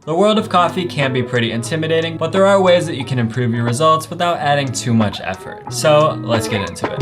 The world of coffee can be pretty intimidating, but there are ways that you can improve your results without adding too much effort. So let's get into it.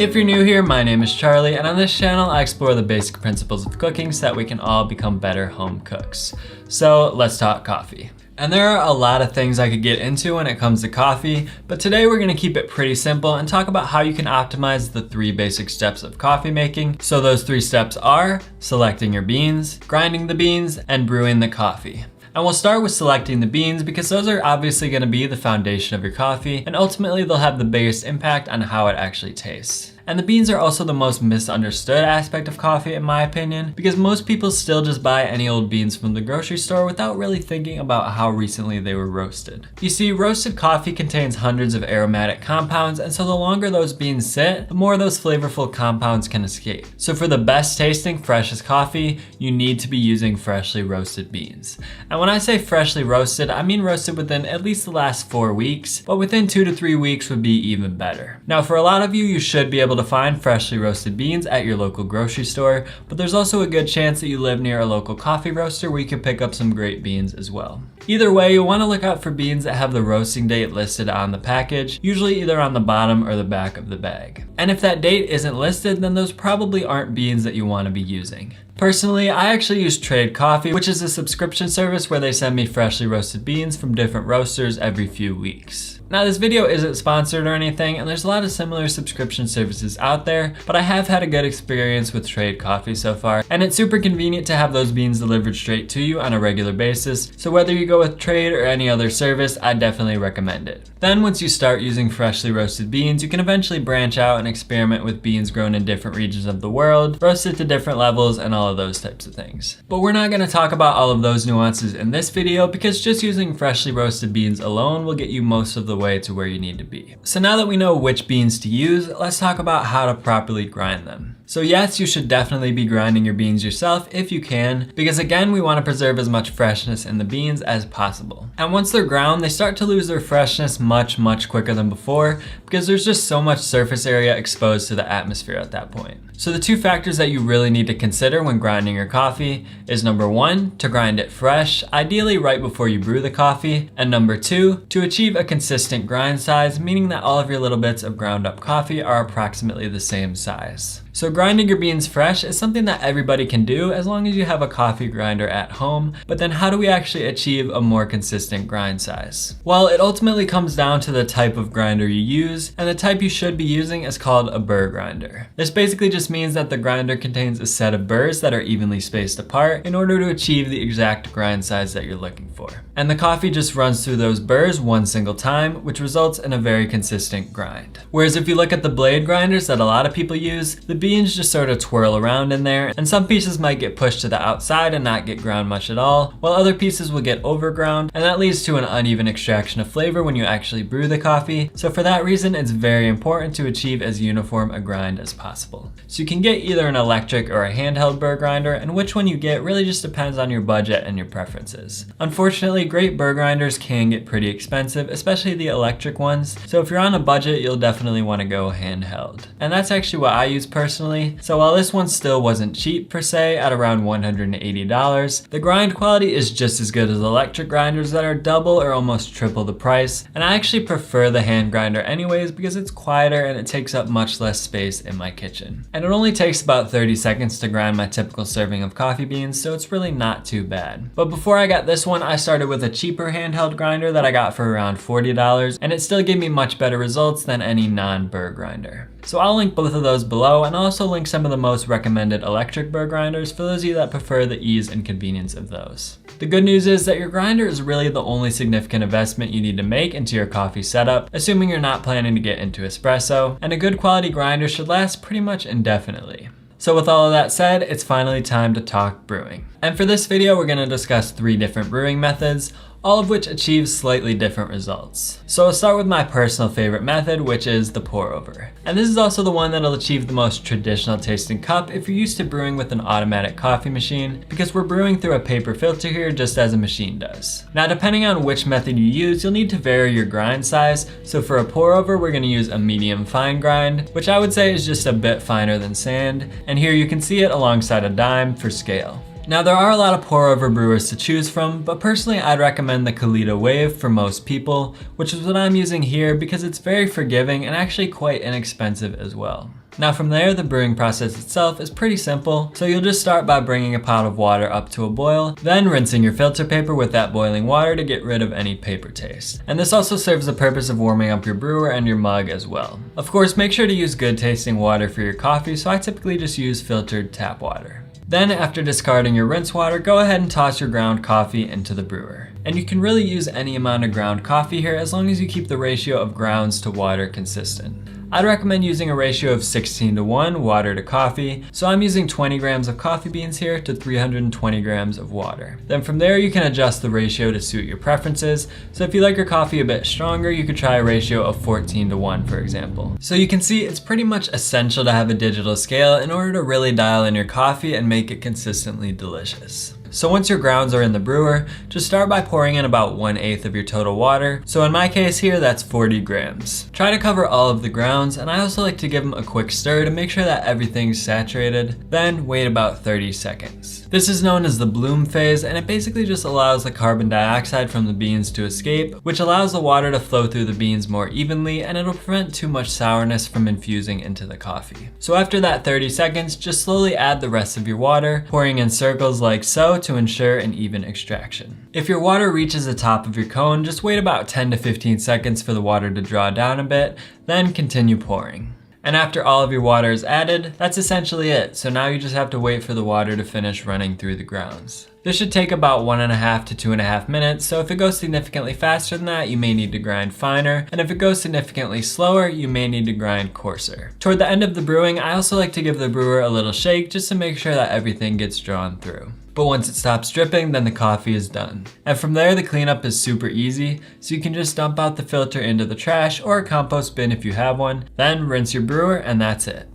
If you're new here, my name is Charlie, and on this channel I explore the basic principles of cooking so that we can all become better home cooks. So let's talk coffee. And there are a lot of things I could get into when it comes to coffee, but today we're gonna keep it pretty simple and talk about how you can optimize the 3 basic steps of coffee making. So those 3 steps are selecting your beans, grinding the beans, and brewing the coffee. And we'll start with selecting the beans because those are obviously gonna be the foundation of your coffee, and ultimately they'll have the biggest impact on how it actually tastes. And the beans are also the most misunderstood aspect of coffee in my opinion, because most people still just buy any old beans from the grocery store without really thinking about how recently they were roasted. You see, roasted coffee contains hundreds of aromatic compounds, and so the longer those beans sit, the more those flavorful compounds can escape. So for the best tasting, freshest coffee, you need to be using freshly roasted beans. And when I say freshly roasted, I mean roasted within at least the last 4 weeks, but within 2 to 3 weeks would be even better. Now for a lot of you, you should be able to find freshly roasted beans at your local grocery store, but there's also a good chance that you live near a local coffee roaster where you can pick up some great beans as well. Either way, you'll want to look out for beans that have the roasting date listed on the package, usually either on the bottom or the back of the bag. And if that date isn't listed, then those probably aren't beans that you want to be using. Personally, I actually use Trade Coffee, which is a subscription service where they send me freshly roasted beans from different roasters every few weeks. Now this video isn't sponsored or anything, and there's a lot of similar subscription services out there, but I have had a good experience with Trade Coffee so far, and it's super convenient to have those beans delivered straight to you on a regular basis, so whether you go with Trade or any other service, I definitely recommend it. Then once you start using freshly roasted beans, you can eventually branch out and experiment with beans grown in different regions of the world, roasted to different levels, and all of those types of things. But we're not going to talk about all of those nuances in this video because just using freshly roasted beans alone will get you most of the way to where you need to be. So now that we know which beans to use, let's talk about how to properly grind them. So yes, you should definitely be grinding your beans yourself if you can, because again, we want to preserve as much freshness in the beans as possible. And once they're ground, they start to lose their freshness much quicker than before because there's just so much surface area exposed to the atmosphere at that point. So the 2 factors that you really need to consider when grinding your coffee is number 1, to grind it fresh, ideally right before you brew the coffee, and number 2, to achieve a consistent grind size, meaning that all of your little bits of ground up coffee are approximately the same size. So grinding your beans fresh is something that everybody can do as long as you have a coffee grinder at home, but then how do we actually achieve a more consistent grind size? Well, it ultimately comes down to the type of grinder you use, and the type you should be using is called a burr grinder. This basically just means that the grinder contains a set of burrs that are evenly spaced apart in order to achieve the exact grind size that you're looking for. And the coffee just runs through those burrs one single time, which results in a very consistent grind. Whereas if you look at the blade grinders that a lot of people use, the beans just sort of twirl around in there, and some pieces might get pushed to the outside and not get ground much at all, while other pieces will get overground, and that leads to an uneven extraction of flavor when you actually brew the coffee. So for that reason, it's very important to achieve as uniform a grind as possible. So you can get either an electric or a handheld burr grinder, and which one you get really just depends on your budget and your preferences. Unfortunately, great burr grinders can get pretty expensive, especially the electric ones, so if you're on a budget, you'll definitely want to go handheld. And that's actually what I use personally. So while this one still wasn't cheap per se at around $180, the grind quality is just as good as electric grinders that are double or almost triple the price, and I actually prefer the hand grinder anyways because it's quieter and it takes up much less space in my kitchen. And it only takes about 30 seconds to grind my typical serving of coffee beans, so it's really not too bad. But before I got this one, I started with a cheaper handheld grinder that I got for around $40, and it still gave me much better results than any non-burr grinder. So I'll link both of those below, and I'll also link some of the most recommended electric burr grinders for those of you that prefer the ease and convenience of those. The good news is that your grinder is really the only significant investment you need to make into your coffee setup, assuming you're not planning to get into espresso, and a good quality grinder should last pretty much indefinitely. So with all of that said, it's finally time to talk brewing. And for this video, we're gonna discuss 3 different brewing methods, all of which achieve slightly different results. So I'll start with my personal favorite method, which is the pour over. And this is also the one that'll achieve the most traditional tasting cup if you're used to brewing with an automatic coffee machine, because we're brewing through a paper filter here just as a machine does. Now depending on which method you use, you'll need to vary your grind size. So for a pour over, we're gonna use a medium fine grind, which I would say is just a bit finer than sand. And here you can see it alongside a dime for scale. Now there are a lot of pour over brewers to choose from, but personally I'd recommend the Kalita Wave for most people, which is what I'm using here because it's very forgiving and actually quite inexpensive as well. Now from there, the brewing process itself is pretty simple, so you'll just start by bringing a pot of water up to a boil, then rinsing your filter paper with that boiling water to get rid of any paper taste. And this also serves the purpose of warming up your brewer and your mug as well. Of course, make sure to use good tasting water for your coffee, so I typically just use filtered tap water. Then after discarding your rinse water, go ahead and toss your ground coffee into the brewer. And you can really use any amount of ground coffee here as long as you keep the ratio of grounds to water consistent. I'd recommend using a ratio of 16:1 water to coffee, so I'm using 20 grams of coffee beans here to 320 grams of water. Then from there you can adjust the ratio to suit your preferences, so if you like your coffee a bit stronger, you could try a ratio of 14:1 for example. So you can see it's pretty much essential to have a digital scale in order to really dial in your coffee and make it consistently delicious. So once your grounds are in the brewer, just start by pouring in about 1/8 of your total water. So in my case here, that's 40 grams. Try to cover all of the grounds, and I also like to give them a quick stir to make sure that everything's saturated. Then wait about 30 seconds. This is known as the bloom phase, and it basically just allows the carbon dioxide from the beans to escape, which allows the water to flow through the beans more evenly, and it'll prevent too much sourness from infusing into the coffee. So after that 30 seconds, just slowly add the rest of your water, pouring in circles like so to ensure an even extraction. If your water reaches the top of your cone, just wait about 10 to 15 seconds for the water to draw down a bit, then continue pouring. And after all of your water is added, that's essentially it. So now you just have to wait for the water to finish running through the grounds. This should take about 1.5 to 2.5 minutes, so if it goes significantly faster than that, you may need to grind finer, and if it goes significantly slower, you may need to grind coarser. Toward the end of the brewing, I also like to give the brewer a little shake just to make sure that everything gets drawn through. But once it stops dripping, then the coffee is done. And from there, the cleanup is super easy, so you can just dump out the filter into the trash or a compost bin if you have one, then rinse your brewer, and that's it.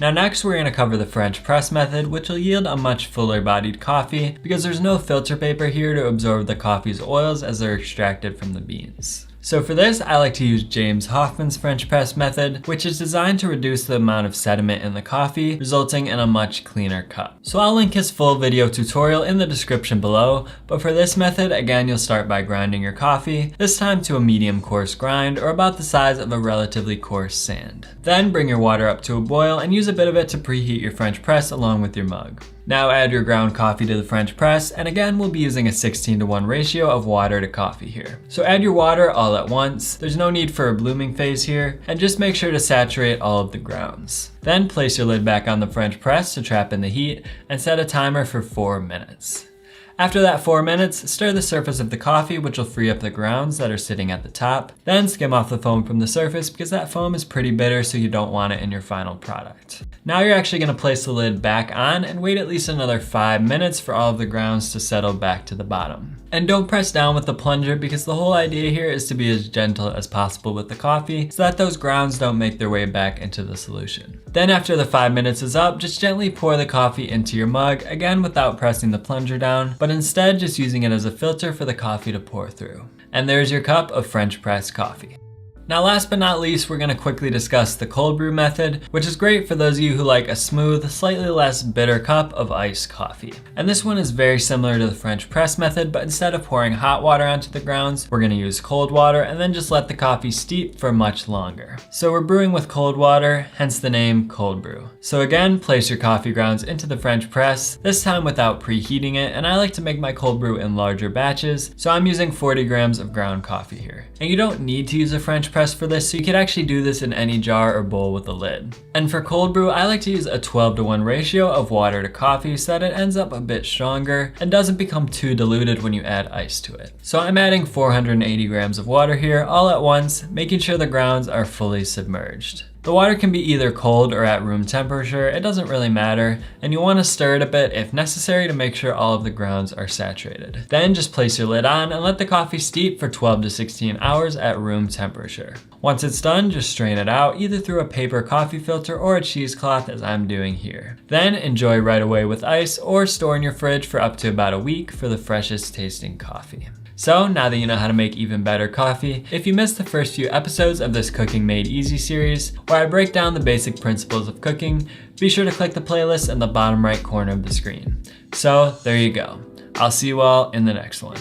Now next we're going to cover the French press method, which will yield a much fuller bodied coffee because there's no filter paper here to absorb the coffee's oils as they're extracted from the beans. So for this, I like to use James Hoffmann's French press method, which is designed to reduce the amount of sediment in the coffee, resulting in a much cleaner cup. So I'll link his full video tutorial in the description below, but for this method, again, you'll start by grinding your coffee, this time to a medium coarse grind, or about the size of a relatively coarse sand. Then bring your water up to a boil and use a bit of it to preheat your French press along with your mug. Now add your ground coffee to the French press, and again we'll be using a 16:1 ratio of water to coffee here. So add your water all at once, there's no need for a blooming phase here, and just make sure to saturate all of the grounds. Then place your lid back on the French press to trap in the heat, and set a timer for 4 minutes. After that 4 minutes, stir the surface of the coffee, which will free up the grounds that are sitting at the top. Then skim off the foam from the surface because that foam is pretty bitter, so you don't want it in your final product. Now you're actually going to place the lid back on and wait at least another 5 minutes for all of the grounds to settle back to the bottom. And don't press down with the plunger because the whole idea here is to be as gentle as possible with the coffee so that those grounds don't make their way back into the solution. Then after the 5 minutes is up, just gently pour the coffee into your mug, again without pressing the plunger down, but instead just using it as a filter for the coffee to pour through. And there's your cup of French press coffee. Now last but not least, we're going to quickly discuss the cold brew method, which is great for those of you who like a smooth, slightly less bitter cup of iced coffee. And this one is very similar to the French press method, but instead of pouring hot water onto the grounds, we're going to use cold water and then just let the coffee steep for much longer. So we're brewing with cold water, hence the name cold brew. So again, place your coffee grounds into the French press, this time without preheating it, and I like to make my cold brew in larger batches, so I'm using 40 grams of ground coffee here. And you don't need to use a French press for this, so you could actually do this in any jar or bowl with a lid. And for cold brew, I like to use a 12:1 ratio of water to coffee so that it ends up a bit stronger and doesn't become too diluted when you add ice to it. So I'm adding 480 grams of water here all at once, making sure the grounds are fully submerged. The water can be either cold or at room temperature, it doesn't really matter, and you want to stir it a bit if necessary to make sure all of the grounds are saturated. Then just place your lid on and let the coffee steep for 12 to 16 hours at room temperature. Once it's done, just strain it out either through a paper coffee filter or a cheesecloth as I'm doing here. Then enjoy right away with ice or store in your fridge for up to about a week for the freshest tasting coffee. So now that you know how to make even better coffee, if you missed the first few episodes of this Cooking Made Easy series, where I break down the basic principles of cooking, be sure to click the playlist in the bottom right corner of the screen. So there you go. I'll see you all in the next one.